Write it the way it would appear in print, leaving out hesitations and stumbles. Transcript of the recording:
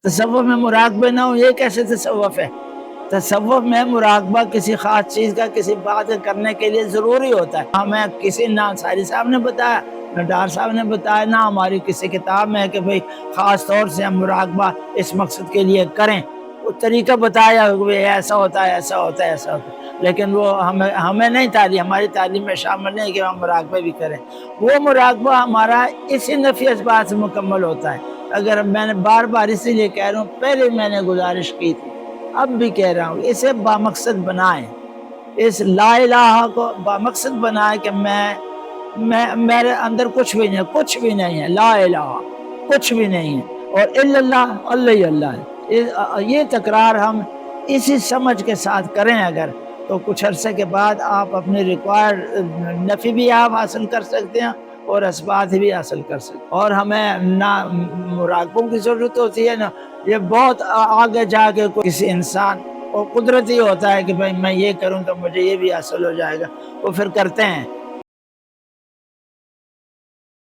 تصوف میں مراقبہ نہ ہو، یہ کیسے تصوف ہے؟ تصوف میں مراقبہ کسی خاص چیز کا کسی بات کرنے کے لیے ضروری ہوتا ہے۔ ہمیں کسی نہ انصاری صاحب نے بتایا، نہ ڈار صاحب نے بتایا، نہ ہماری کسی کتاب میں ہے کہ بھئی خاص طور سے ہم مراقبہ اس مقصد کے لیے کریں۔ وہ طریقہ بتایا کہ ایسا ہوتا ہے، ایسا ہوتا ہے، ایسا ہوتا ہے، لیکن وہ ہمیں نہیں تعلیم، ہماری تعلیم میں شامل نہیں کہ ہم مراقبہ بھی کریں۔ وہ مراقبہ ہمارا اسی نفی اسبات سے مکمل ہوتا ہے۔ اگر میں نے بار بار اسی لیے کہہ رہا ہوں، پہلے میں نے گزارش کی تھی، اب بھی کہہ رہا ہوں، اسے بامقصد بنائیں، اس لا الہ کو بامقصد بنائیں کہ میرے اندر کچھ بھی نہیں، کچھ بھی نہیں ہے، لا الہ کچھ بھی نہیں ہے، اور الا اللہ، اللہ ہی اللہ ہے۔ یہ تکرار ہم اسی سمجھ کے ساتھ کریں اگر، تو کچھ عرصے کے بعد آپ اپنے ریکوائرڈ نفی بھی آپ حاصل کر سکتے ہیں اور اثبات بھی حاصل کر سکتے ہیں۔ اور ہمیں نہ مراقبوں کی ضرورت ہوتی ہے، نہ یہ بہت آگے جا کے کسی انسان کو قدرتی ہوتا ہے کہ بھئی میں یہ کروں تو مجھے یہ بھی حاصل ہو جائے گا، وہ پھر کرتے ہیں۔